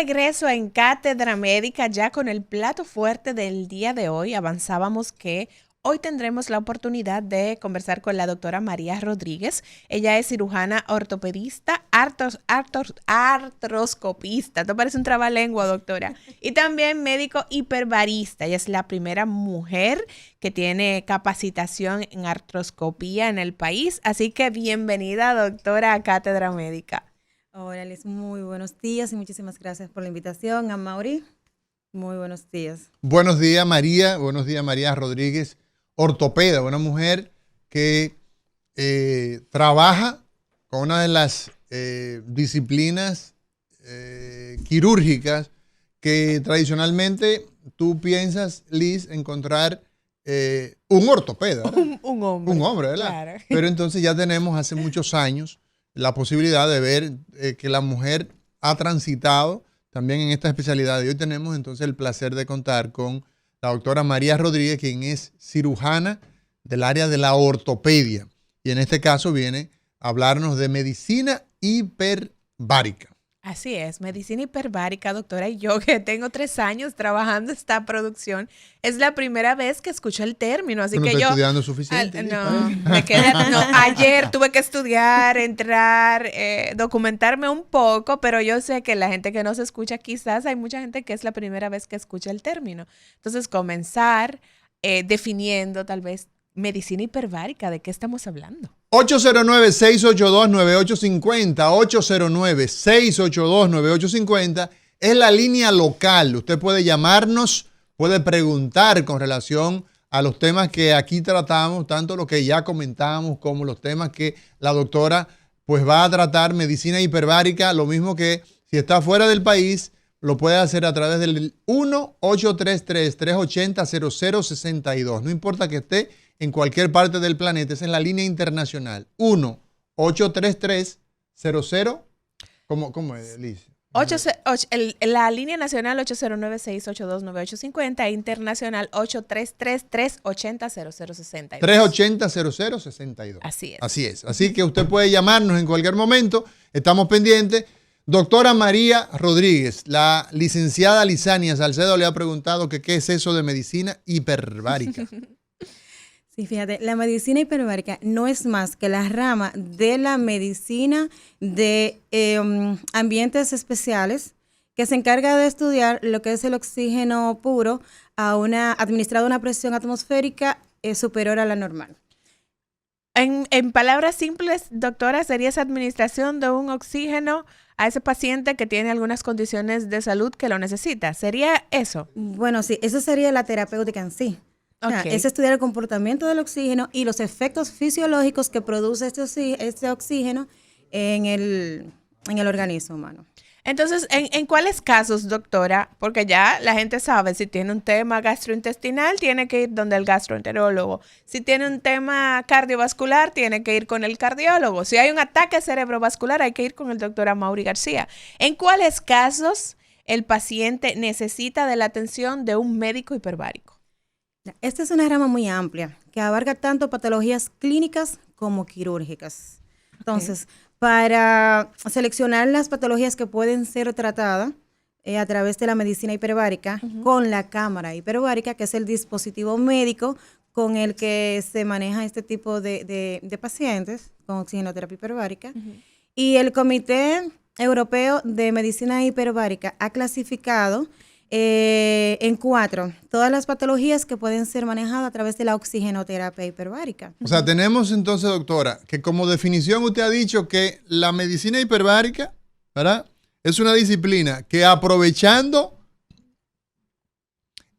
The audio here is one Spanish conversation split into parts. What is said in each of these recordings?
regreso en Cátedra Médica ya con el plato fuerte del día de hoy. Avanzábamos que hoy tendremos la oportunidad de conversar con la doctora María Rodríguez. Ella es cirujana ortopedista, artroscopista. Esto parece un trabalengua, doctora. Y también médico hiperbarista. Ella es la primera mujer que tiene capacitación en artroscopía en el país. Así que bienvenida, doctora, a Cátedra Médica. Hola, Liz, muy buenos días y muchísimas gracias por la invitación. A Mauri, muy buenos días. Buenos días, María Rodríguez, ortopeda, una mujer que trabaja con una de las disciplinas quirúrgicas que tradicionalmente tú piensas, Liz, encontrar un ortopeda. Un hombre. Un hombre, ¿verdad? Claro. Pero entonces ya tenemos hace muchos años la posibilidad de ver que la mujer ha transitado también en esta especialidad. Y hoy tenemos entonces el placer de contar con la doctora María Rodríguez, quien es cirujana del área de la ortopedia. Y en este caso viene a hablarnos de medicina hiperbárica. Así es, medicina hiperbárica, doctora. Y yo que tengo 3 años trabajando esta producción, es la primera vez que escucho el término. Así ¿No que estoy yo... estudiando suficiente? Ayer tuve que estudiar, entrar, documentarme un poco, pero yo sé que la gente que nos escucha, quizás hay mucha gente que es la primera vez que escucha el término. Entonces, comenzar definiendo tal vez medicina hiperbárica, ¿de qué estamos hablando? 809-682-9850, 809-682-9850 es la línea local. Usted puede llamarnos, puede preguntar con relación a los temas que aquí tratamos, tanto los que ya comentamos como los temas que la doctora pues va a tratar, medicina hiperbárica, lo mismo que si está fuera del país, lo puede hacer a través del 1-833-380-0062. No importa que esté en cualquier parte del planeta, esa es la línea internacional. 1-833-00, ¿cómo es, Liz? La línea nacional 809-682-9850 e internacional 833-380-0062. 380-0062. Así es. Así es. Así que usted puede llamarnos en cualquier momento. Estamos pendientes. Doctora María Rodríguez, la licenciada Lizania Salcedo le ha preguntado que qué es eso de medicina hiperbárica. Sí, fíjate, la medicina hiperbárica no es más que la rama de la medicina de ambientes especiales que se encarga de estudiar lo que es el oxígeno puro administrado a una presión atmosférica superior a la normal. En palabras simples, doctora, ¿sería esa administración de un oxígeno a ese paciente que tiene algunas condiciones de salud que lo necesita? ¿Sería eso? Bueno, sí, eso sería la terapéutica en sí. Okay. Es estudiar el comportamiento del oxígeno y los efectos fisiológicos que produce este oxígeno en el organismo humano. Entonces, ¿en cuáles casos, doctora? Porque ya la gente sabe, si tiene un tema gastrointestinal, tiene que ir donde el gastroenterólogo. Si tiene un tema cardiovascular, tiene que ir con el cardiólogo. Si hay un ataque cerebrovascular, hay que ir con el doctor Amaury García. ¿En cuáles casos el paciente necesita de la atención de un médico hiperbárico? Esta es una rama muy amplia que abarca tanto patologías clínicas como quirúrgicas. Entonces, para seleccionar las patologías que pueden ser tratadas a través de la medicina hiperbárica con la cámara hiperbárica, que es el dispositivo médico con el que se maneja este tipo de pacientes con oxigenoterapia hiperbárica. Y el Comité Europeo de Medicina Hiperbárica ha clasificado en 4 todas las patologías que pueden ser manejadas a través de la oxigenoterapia hiperbárica. O sea, tenemos entonces, doctora, que como definición usted ha dicho que la medicina hiperbárica, ¿verdad?, es una disciplina que aprovechando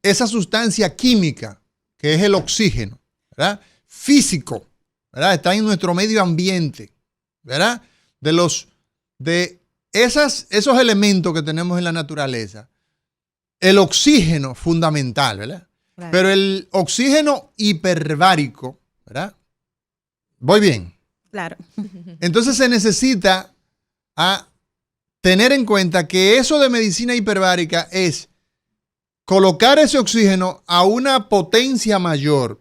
esa sustancia química que es el oxígeno, ¿verdad?, físico, ¿verdad?, está en nuestro medio ambiente, ¿verdad?, de esos elementos que tenemos en la naturaleza. El oxígeno fundamental, ¿verdad? Claro. Pero el oxígeno hiperbárico, ¿verdad? ¿Voy bien? Claro. Entonces se necesita tener en cuenta que eso de medicina hiperbárica es colocar ese oxígeno a una potencia mayor,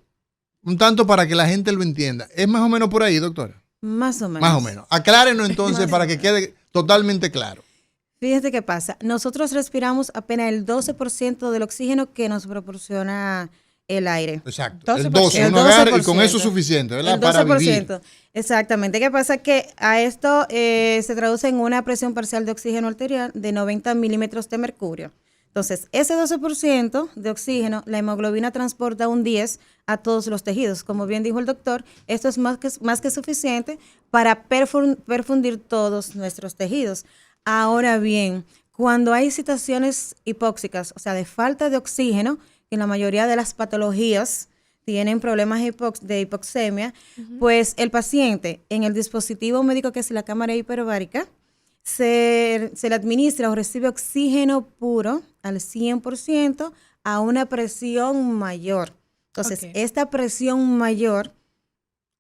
un tanto para que la gente lo entienda. ¿Es más o menos por ahí, doctora? Más o menos. Más o menos. Aclárenos entonces para que quede totalmente claro. Fíjense qué pasa. Nosotros respiramos apenas el 12% del oxígeno que nos proporciona el aire. Exacto. 12%. El 12, El uno agarra y con 12%. eso es suficiente, ¿verdad? El Para 12%. vivir. Exactamente. ¿Qué pasa? Que a esto se traduce en una presión parcial de oxígeno arterial de 90 milímetros de mercurio. Entonces, ese 12% de oxígeno, la hemoglobina transporta un 10 a todos los tejidos. Como bien dijo el doctor, esto es más que suficiente para perfundir todos nuestros tejidos. Ahora bien, cuando hay situaciones hipóxicas, o sea, de falta de oxígeno, en la mayoría de las patologías tienen problemas de hipoxemia, pues el paciente en el dispositivo médico que es la cámara hiperbárica, se le administra o recibe oxígeno puro al 100% a una presión mayor. Entonces, esta presión mayor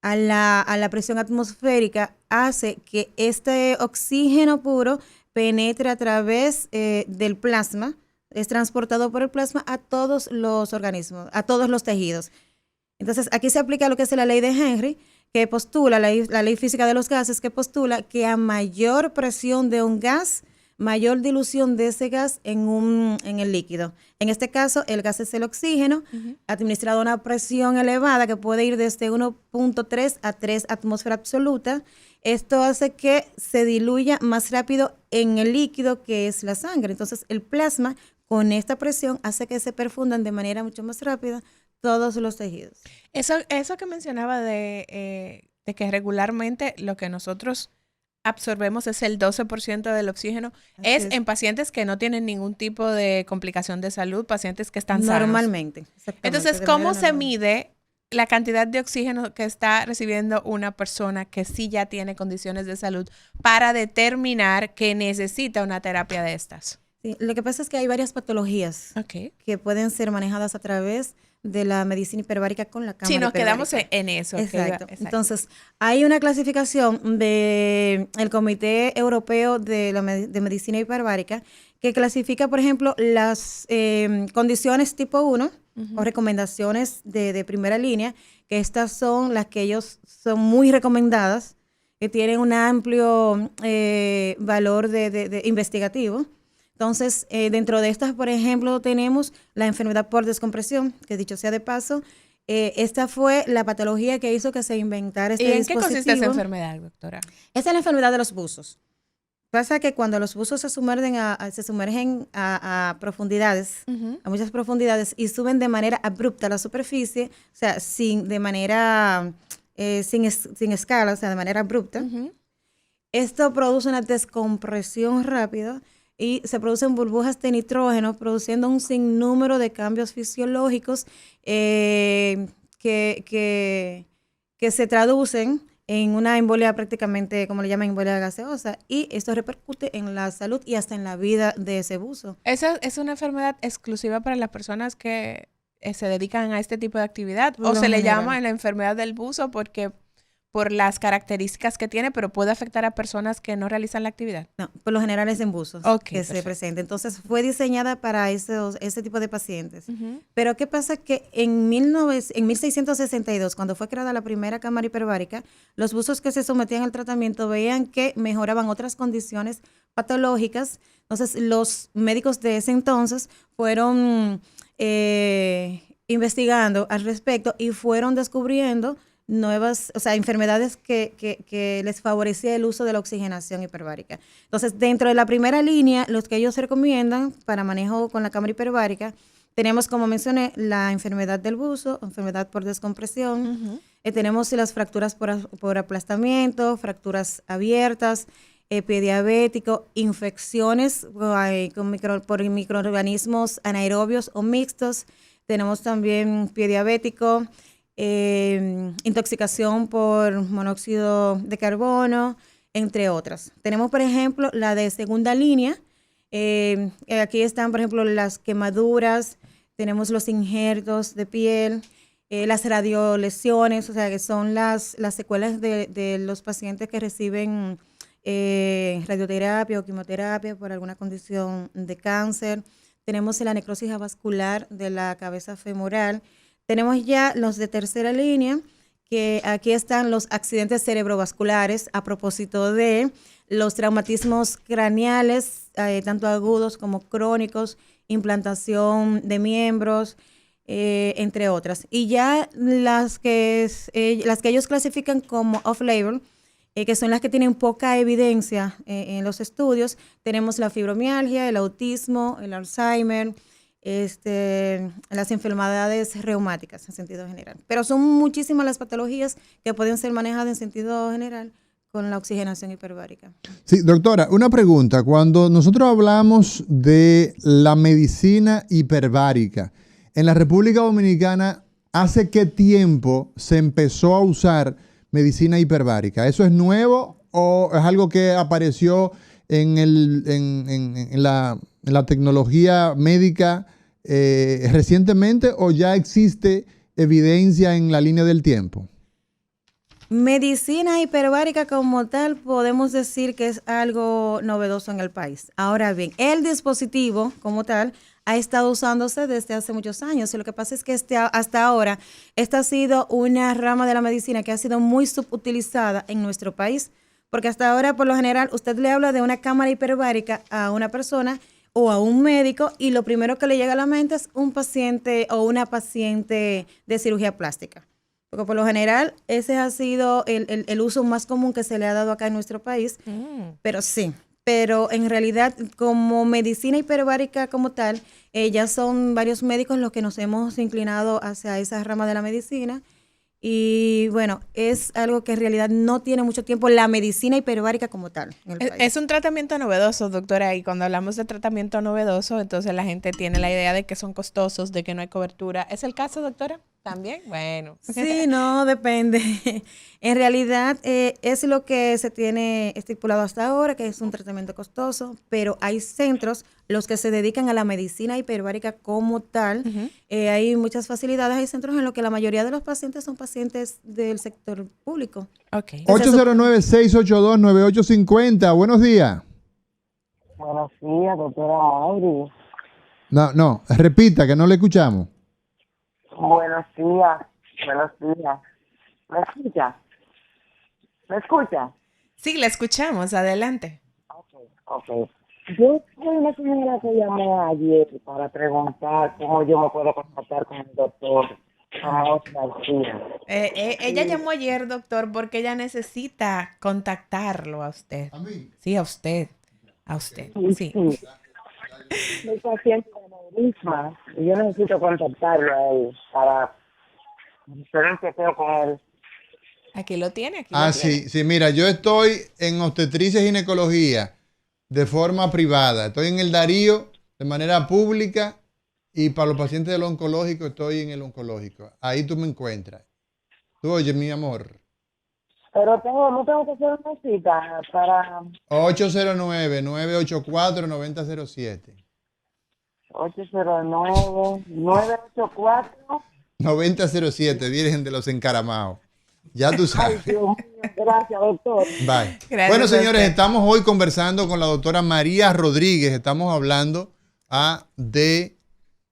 a la presión atmosférica hace que este oxígeno puro penetre a través del plasma, es transportado por el plasma a todos los organismos, a todos los tejidos. Entonces, aquí se aplica lo que es la ley de Henry, que postula, la ley física de los gases, que postula que a mayor presión de un gas, mayor dilución de ese gas en el líquido. En este caso, el gas es el oxígeno, administrado a una presión elevada que puede ir desde 1.3 a 3 atmósfera absoluta. Esto hace que se diluya más rápido en el líquido que es la sangre. Entonces, el plasma con esta presión hace que se perfundan de manera mucho más rápida todos los tejidos. Eso que mencionaba de que regularmente lo que nosotros absorbemos es el 12% del oxígeno, es en pacientes que no tienen ningún tipo de complicación de salud, pacientes que están sanos. Normalmente. Entonces, ¿cómo se mide la cantidad de oxígeno que está recibiendo una persona que sí ya tiene condiciones de salud para determinar que necesita una terapia de estas? Sí, lo que pasa es que hay varias patologías que pueden ser manejadas a través de la medicina hiperbárica con la cámara nos hiperbárica. quedamos en eso. Exacto. Entonces, hay una clasificación del Comité Europeo de Medicina Hiperbárica que clasifica, por ejemplo, las condiciones tipo 1 o recomendaciones de primera línea, que estas son las que ellos son muy recomendadas, que tienen un amplio valor de investigativo. Entonces, dentro de estas, por ejemplo, tenemos la enfermedad por descompresión, que dicho sea de paso, esta fue la patología que hizo que se inventara este dispositivo. ¿Y en qué consiste esa enfermedad, doctora? Esa es la enfermedad de los buzos. Pasa que cuando los buzos se sumergen a profundidades, a muchas profundidades, y suben de manera abrupta a la superficie, o sea, sin escala, o sea, de manera abrupta, esto produce una descompresión rápida y se producen burbujas de nitrógeno, produciendo un sinnúmero de cambios fisiológicos que se traducen en una embolia prácticamente, como le llaman, embolia gaseosa, y esto repercute en la salud y hasta en la vida de ese buzo. ¿Esa es una enfermedad exclusiva para las personas que se dedican a este tipo de actividad? ¿O se le llama la enfermedad del buzo por las características que tiene, pero puede afectar a personas que no realizan la actividad? No, por lo general es en buzos que se presenta. Entonces, fue diseñada para ese tipo de pacientes. Pero ¿qué pasa? Que en 1662, cuando fue creada la primera cámara hiperbárica, los buzos que se sometían al tratamiento veían que mejoraban otras condiciones patológicas. Entonces, los médicos de ese entonces fueron investigando al respecto y fueron descubriendo nuevas, o sea, enfermedades que les favorecía el uso de la oxigenación hiperbárica. Entonces, dentro de la primera línea, los que ellos recomiendan para manejo con la cámara hiperbárica, tenemos, como mencioné, la enfermedad del buzo, enfermedad por descompresión, tenemos las fracturas por aplastamiento, fracturas abiertas, pie diabético, infecciones por microorganismos anaerobios o mixtos, tenemos también pie diabético, intoxicación por monóxido de carbono, entre otras. Tenemos, por ejemplo, la de segunda línea. Aquí están, por ejemplo, las quemaduras, tenemos los injertos de piel, las radiolesiones, o sea, que son las secuelas de los pacientes que reciben radioterapia o quimioterapia por alguna condición de cáncer. Tenemos la necrosis avascular de la cabeza femoral. Tenemos ya los de tercera línea, que aquí están los accidentes cerebrovasculares a propósito de los traumatismos craneales, tanto agudos como crónicos, implantación de miembros, entre otras. Y ya las que ellos clasifican como off-label, que son las que tienen poca evidencia en los estudios, tenemos la fibromialgia, el autismo, el Alzheimer, las enfermedades reumáticas en sentido general. Pero son muchísimas las patologías que pueden ser manejadas en sentido general con la oxigenación hiperbárica. Sí, doctora, una pregunta. Cuando nosotros hablamos de la medicina hiperbárica, en la República Dominicana, ¿hace qué tiempo se empezó a usar medicina hiperbárica? ¿Eso es nuevo o es algo que apareció en la tecnología médica recientemente o ya existe evidencia en la línea del tiempo? Medicina hiperbárica como tal podemos decir que es algo novedoso en el país. Ahora bien, el dispositivo como tal ha estado usándose desde hace muchos años y lo que pasa es que hasta ahora esta ha sido una rama de la medicina que ha sido muy subutilizada en nuestro país, porque hasta ahora por lo general usted le habla de una cámara hiperbárica a una persona o a un médico y lo primero que le llega a la mente es un paciente o una paciente de cirugía plástica. Porque por lo general ese ha sido el uso más común que se le ha dado acá en nuestro país. Pero sí, pero en realidad como medicina hiperbárica como tal, ya son varios médicos los que nos hemos inclinado hacia esa rama de la medicina. Y bueno, es algo que en realidad no tiene mucho tiempo, la medicina hiperbárica como tal. En el país. Es un tratamiento novedoso, doctora, y cuando hablamos de tratamiento novedoso, entonces la gente tiene la idea de que son costosos, de que no hay cobertura. ¿Es el caso, doctora? ¿También? Bueno. Sí, no, depende. En realidad es lo que se tiene estipulado hasta ahora, que es un tratamiento costoso, pero hay centros, los que se dedican a la medicina hiperbárica como tal. Hay muchas facilidades, hay centros en los que la mayoría de los pacientes son pacientes del sector público. Okay. 809-682-9850. Buenos días. Buenos días, doctora Mayri. No, repita, que no le escuchamos. Buenos días. ¿Me escucha? ¿Me escucha? Sí, la escuchamos. Adelante. Ok. Yo soy una señora que llamé ayer para preguntar cómo yo me puedo contactar con el doctor Amos García. Ella llamó ayer, doctor, porque ella necesita contactarlo a usted. ¿A mí? Sí, a usted. A usted, sí. Soy paciente de aneurisma y yo necesito contactarlo a él para hacer un chequeo con él. Aquí lo tiene. Sí, mira, yo estoy en obstetricia y ginecología de forma privada. Estoy en el Darío de manera pública y para los pacientes del oncológico estoy en el oncológico. Ahí tú me encuentras. Tú oye, mi amor. Pero no tengo que hacer una cita para... 809-984-9007. 809-984. 9007, Virgen de los Encaramados. Ya tú sabes. Ay, Dios mío, gracias, doctor. Bye. Gracias, bueno, señores, doctor. estamos hoy conversando con la doctora María Rodríguez. Estamos hablando de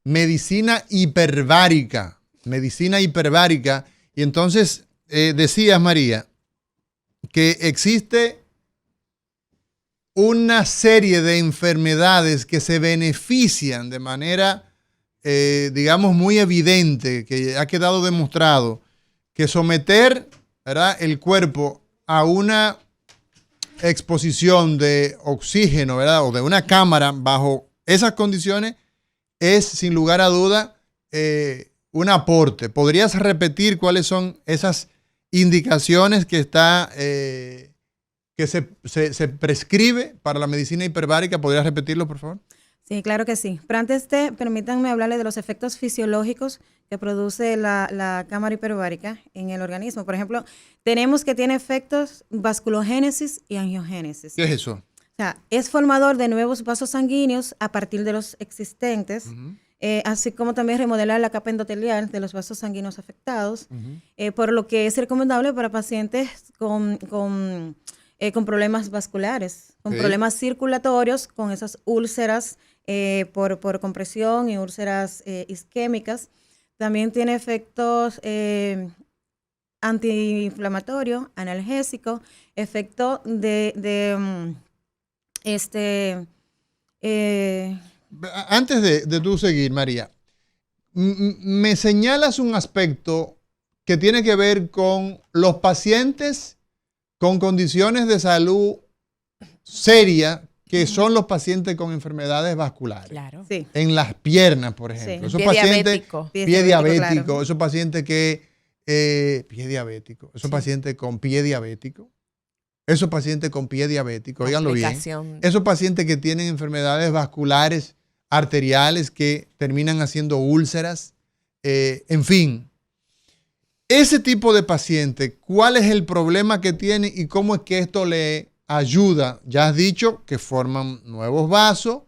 medicina hiperbárica. Medicina hiperbárica. Y entonces decías, María, que existe una serie de enfermedades que se benefician de manera, digamos, muy evidente, que ha quedado demostrado que someter, ¿verdad?, el cuerpo a una exposición de oxígeno, ¿verdad?, o de una cámara bajo esas condiciones es, sin lugar a duda, un aporte. ¿Podrías repetir cuáles son esas indicaciones que se prescribe para la medicina hiperbárica? ¿Podrías repetirlo, por favor? Sí, claro que sí. Pero antes permítanme hablarles de los efectos fisiológicos que produce la cámara hiperbárica en el organismo. Por ejemplo, tenemos que tiene efectos vasculogénesis y angiogénesis. ¿Qué es eso? O sea, es formador de nuevos vasos sanguíneos a partir de los existentes, así como también remodelar la capa endotelial de los vasos sanguíneos afectados, por lo que es recomendable para pacientes con problemas vasculares, con problemas circulatorios, con esas úlceras por compresión y úlceras isquémicas. También tiene efectos antiinflamatorio, analgésico, efecto Antes de tú seguir, María, me señalas un aspecto que tiene que ver con los pacientes con condiciones de salud seria, que son los pacientes con enfermedades vasculares. Claro. sí. En las piernas, por ejemplo. Sí. Esos Pie pacientes, diabético. pie diabético, claro. esos pacientes que, pie diabético, esos pacientes con pie diabético, esos pacientes con pie diabético, óiganlo bien, Complicación. esos pacientes que tienen enfermedades vasculares arteriales que terminan haciendo úlceras, en fin. Ese tipo de paciente, ¿cuál es el problema que tiene y cómo es que esto le ayuda? Ya has dicho que forman nuevos vasos,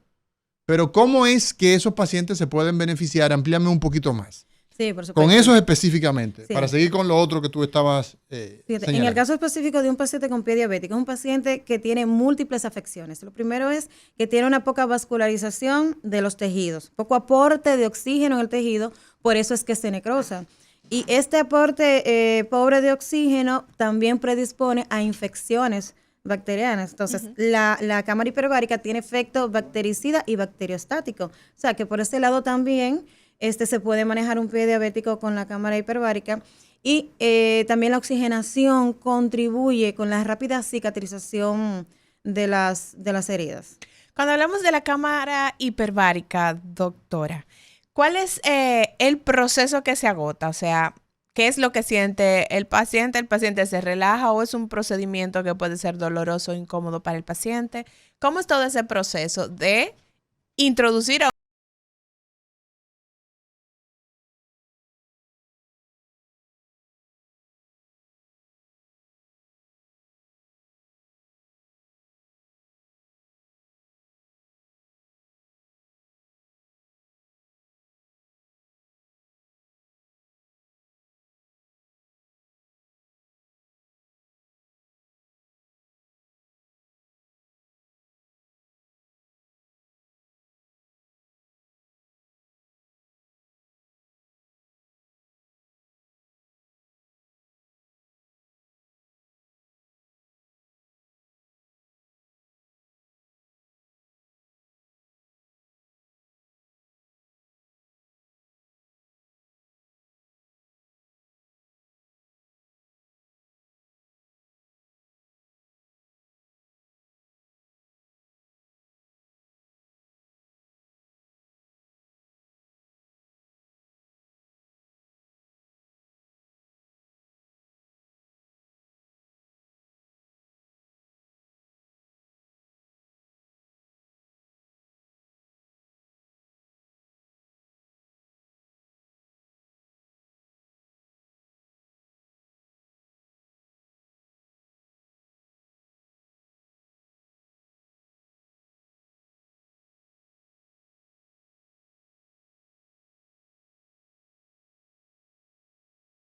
pero ¿cómo es que esos pacientes se pueden beneficiar? Amplíame un poquito más. Sí, por supuesto. Con esos específicamente, Sí. para seguir con lo otro que tú estabas Fíjate, en el señalando. caso específico de un paciente con pie diabético, es un paciente que tiene múltiples afecciones. Lo primero es que tiene una poca vascularización de los tejidos, poco aporte de oxígeno en el tejido, por eso es que se necrosa. Y este aporte pobre de oxígeno también predispone a infecciones bacterianas. Entonces, la cámara hiperbárica tiene efecto bactericida y bacteriostático. O sea, que por ese lado también se puede manejar un pie diabético con la cámara hiperbárica. Y también la oxigenación contribuye con la rápida cicatrización de las heridas. Cuando hablamos de la cámara hiperbárica, doctora, ¿cuál es el proceso que se agota? O sea, ¿qué es lo que siente el paciente? ¿El paciente se relaja o es un procedimiento que puede ser doloroso o incómodo para el paciente? ¿Cómo es todo ese proceso de introducir a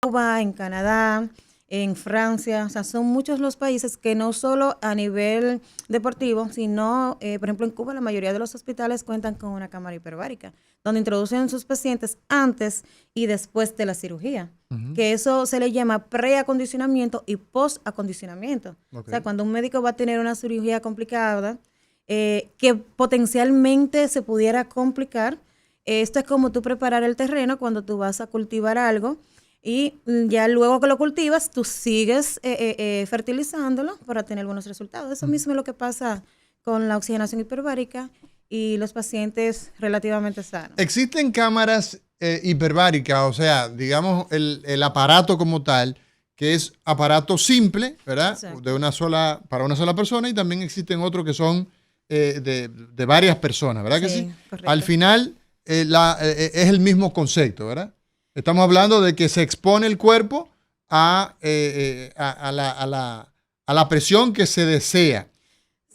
Cuba, en Canadá, en Francia, o sea, son muchos los países que no solo a nivel deportivo, sino, por ejemplo, en Cuba la mayoría de los hospitales cuentan con una cámara hiperbárica, donde introducen a sus pacientes antes y después de la cirugía, que eso se le llama preacondicionamiento y postacondicionamiento. Okay. O sea, cuando un médico va a tener una cirugía complicada, que potencialmente se pudiera complicar, esto es como tú preparar el terreno cuando tú vas a cultivar algo, y ya luego que lo cultivas, tú sigues fertilizándolo para tener buenos resultados. Eso mismo es lo que pasa con la oxigenación hiperbárica y los pacientes relativamente sanos. Existen cámaras hiperbáricas, o sea, digamos el aparato como tal, que es aparato simple, ¿verdad? Exacto. Para una sola persona, y también existen otros que son de varias personas, ¿verdad que sí? Correcto. Al final es el mismo concepto, ¿verdad? Estamos hablando de que se expone el cuerpo a la presión que se desea.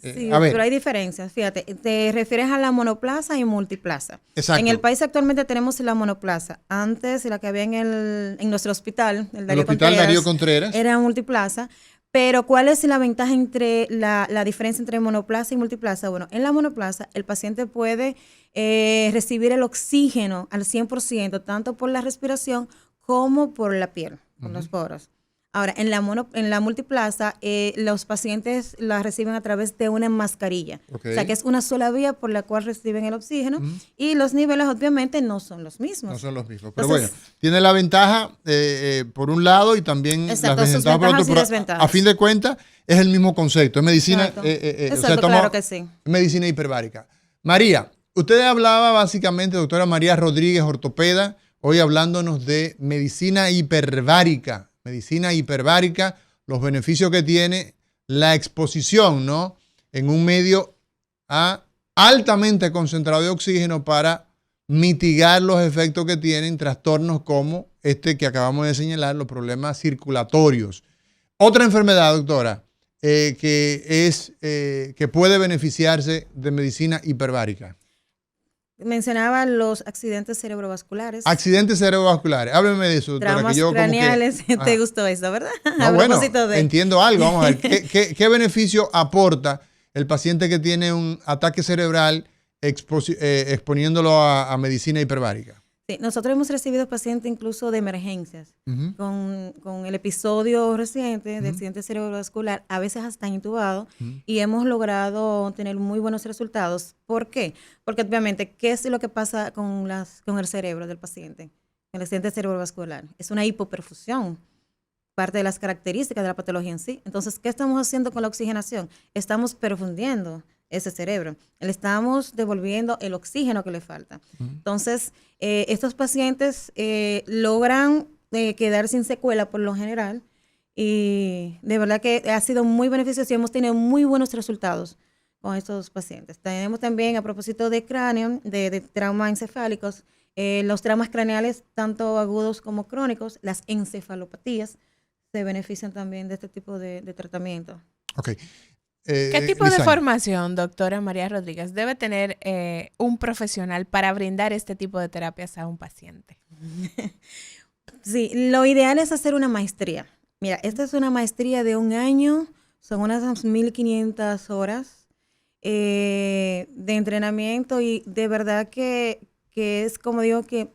Sí, a ver. pero hay diferencias. Fíjate, te refieres a la monoplaza y multiplaza. Exacto. En el país actualmente tenemos la monoplaza. Antes, la que había en nuestro hospital, el Hospital Darío Contreras, era multiplaza. Pero ¿cuál es la ventaja entre la diferencia entre monoplaza y multiplaza? Bueno, en la monoplaza el paciente puede recibir el oxígeno al 100%, tanto por la respiración como por la piel, por los poros. Ahora, en la multiplaza, los pacientes la reciben a través de una mascarilla. Ok. O sea, que es una sola vía por la cual reciben el oxígeno y los niveles obviamente no son los mismos. No son los mismos. Pero Entonces, bueno, tiene la ventaja por un lado y también exacto, las sus desventajas por ventajas otro. y Pero desventajas. a fin de cuentas, es el mismo concepto. Es medicina. Exacto. O sea, Exacto, claro que sí. medicina hiperbárica. María, usted hablaba básicamente, doctora María Rodríguez, ortopeda, hoy hablándonos de medicina hiperbárica. Medicina hiperbárica, los beneficios que tiene la exposición, ¿no? En un medio altamente concentrado de oxígeno para mitigar los efectos que tienen trastornos como este que acabamos de señalar, los problemas circulatorios. Otra enfermedad, doctora, que puede beneficiarse de medicina hiperbárica. Mencionaba los accidentes cerebrovasculares. Accidentes cerebrovasculares. Hábleme de eso, doctora. Traumas Que yo craneales. como que, ¿Te gustó eso, verdad? No, A bueno, propósito de... entiendo algo. Vamos a ver. ¿Qué beneficio aporta el paciente que tiene un ataque cerebral exponiéndolo a medicina hiperbárica? Sí, nosotros hemos recibido pacientes incluso de emergencias con el episodio reciente de accidente cerebrovascular, a veces hasta intubado, y hemos logrado tener muy buenos resultados. ¿Por qué? Porque obviamente, ¿qué es lo que pasa con el cerebro del paciente? El accidente cerebrovascular es una hipoperfusión, parte de las características de la patología en sí. Entonces, ¿qué estamos haciendo con la oxigenación? Estamos perfundiendo ese cerebro. Le estamos devolviendo el oxígeno que le falta. Entonces, estos pacientes logran quedar sin secuela por lo general y de verdad que ha sido muy beneficioso y hemos tenido muy buenos resultados con estos pacientes. Tenemos también, a propósito de cráneo, de traumas encefálicos, los traumas craneales, tanto agudos como crónicos, las encefalopatías, se benefician también de este tipo de tratamiento. Ok. ¿Qué tipo Lizaña. de formación, doctora María Rodríguez, debe tener un profesional para brindar este tipo de terapias a un paciente? Sí, lo ideal es hacer una maestría. Mira, esta es una maestría de 1 año, son unas 1.500 horas de entrenamiento y de verdad que es como digo que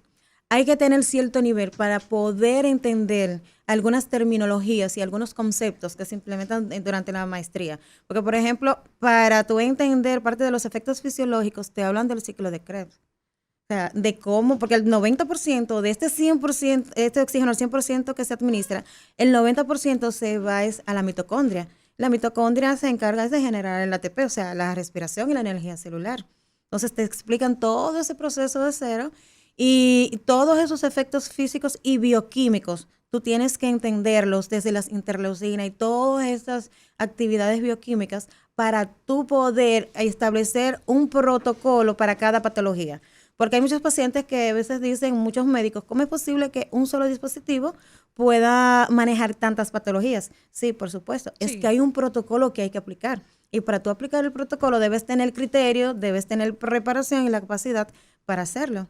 hay que tener cierto nivel para poder entender algunas terminologías y algunos conceptos que se implementan durante la maestría. Porque, por ejemplo, para tú entender parte de los efectos fisiológicos, te hablan del ciclo de Krebs. O sea, de cómo, porque el 90% de este 100%, este oxígeno al 100% que se administra, el 90% se va a la mitocondria. La mitocondria se encarga de generar el ATP, o sea, la respiración y la energía celular. Entonces te explican todo ese proceso de cero y todos esos efectos físicos y bioquímicos. Tú tienes que entenderlos desde las interleucinas y todas estas actividades bioquímicas para tú poder establecer un protocolo para cada patología. Porque hay muchos pacientes que a veces dicen, muchos médicos, ¿cómo es posible que un solo dispositivo pueda manejar tantas patologías? Sí, por supuesto. Sí. Es que hay un protocolo que hay que aplicar. Y para tú aplicar el protocolo debes tener criterio, debes tener preparación y la capacidad para hacerlo.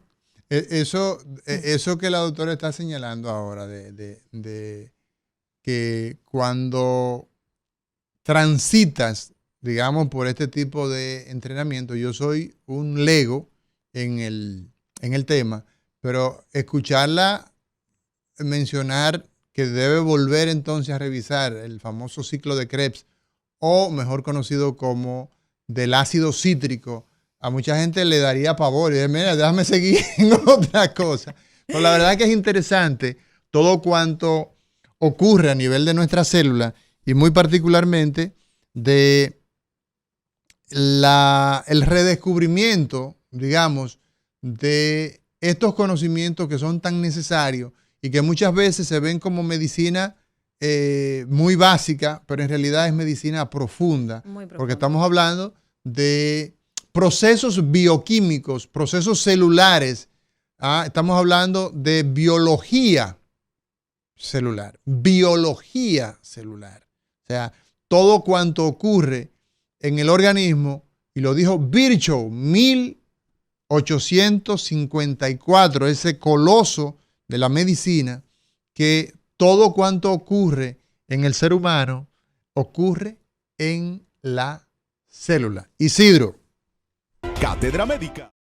Eso que la doctora está señalando ahora, de que cuando transitas, digamos, por este tipo de entrenamiento, yo soy un lego en el tema, pero escucharla mencionar que debe volver entonces a revisar el famoso ciclo de Krebs, o mejor conocido como del ácido cítrico, a mucha gente le daría pavor y dice, mira, déjame seguir en otra cosa. Pero la verdad es que es interesante todo cuanto ocurre a nivel de nuestras células y muy particularmente de el redescubrimiento, digamos, de estos conocimientos que son tan necesarios y que muchas veces se ven como medicina muy básica, pero en realidad es medicina profunda, porque estamos hablando de procesos bioquímicos, procesos celulares. Estamos hablando de biología celular. Biología celular. O sea, todo cuanto ocurre en el organismo, y lo dijo Virchow, 1854, ese coloso de la medicina, que todo cuanto ocurre en el ser humano ocurre en la célula. Isidro. Cátedra Médica.